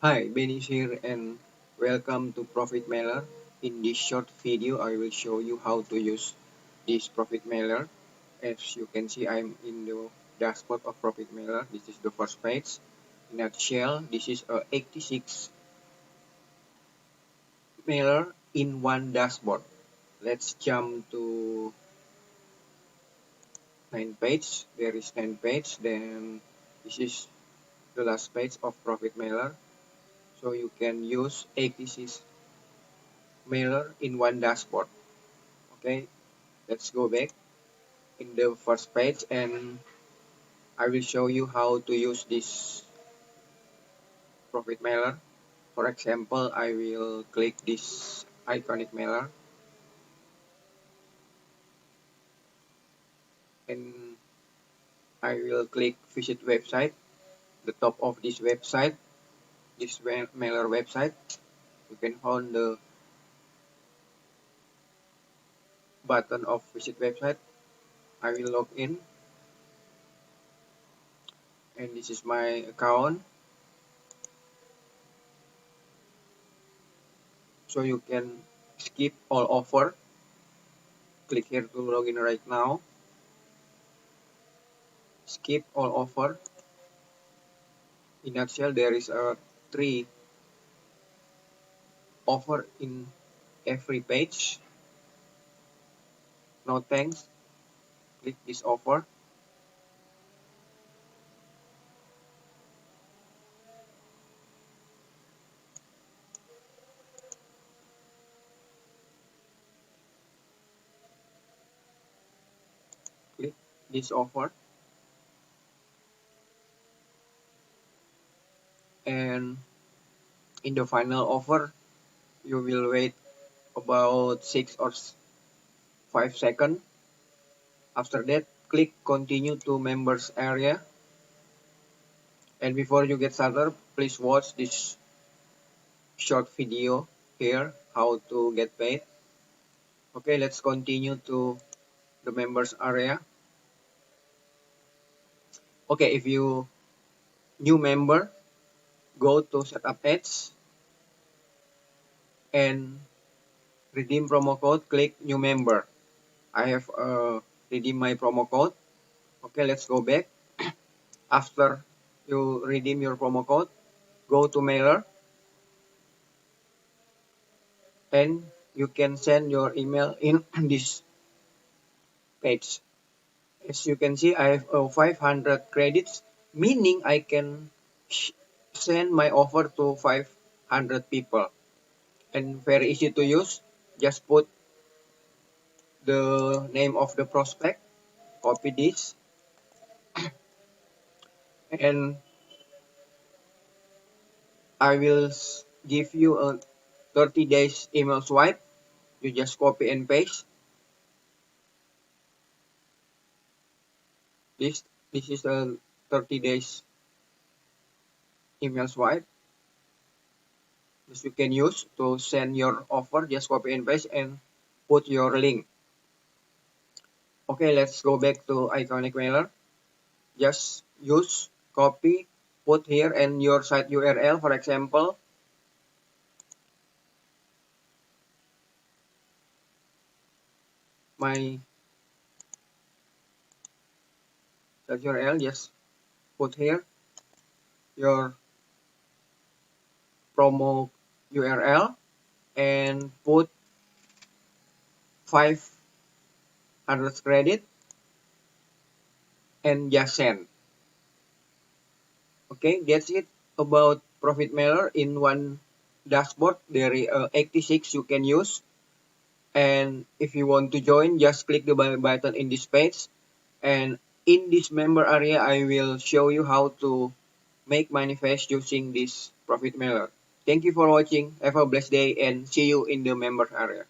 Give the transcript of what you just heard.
Hi, Benis here and welcome to Profit Mailer. In this short video, I will show you how to use this Profit Mailer. As you can see, I'm in the dashboard of Profit Mailer. This is the first page. In a nutshell, this is a 86 mailer in one dashboard. Let's jump to 9 page. There is 10 page. Then this is the last page of Profit Mailer. So you can use 86 mailer in one dashboard. Okay, let's go back in the first page and I will show you how to use this profit mailer. For example, I will click this iconic mailer and I will click visit website, the top of this website, this mailer website. You can find the button of visit website. I will log in and this is my account. So you can skip all offer. Click here to log in right now. Skip all offer. In a nutshell, there is a 3 offer in every page. No thanks. Click this offer. Click this offer. And in the final offer, you will wait about 6 or 5 seconds. After that, click continue to members area. And before you get started, please watch this short video here, how to get paid. Okay, let's continue to the members area. Okay, if you new member, go to setup ads and redeem promo code, click new member. I have redeemed my promo code. Okay, let's go back. After you redeem your promo code, go to mailer and you can send your email in this page. As you can see, I have 500 credits, meaning I can send my offer to 500 people. And very easy to use. Just put the name of the prospect, copy this, and I will give you a 30 days email swipe. You just copy and paste. This is a 30 days email swipe. This you can use to send your offer. Just copy and paste and put your link. Okay, let's go back to iconic mailer. Just use, copy, put here and your site URL. For example, my site URL. Just put here your promo URL and put 500 credit and just send. Okay, that's it about Profit Mailer in one dashboard. There is 86 you can use. And if you want to join, just click the button in this page. And in this member area, I will show you how to make manifest using this Profit Mailer. Thank you for watching. Have a blessed day and see you in the member area.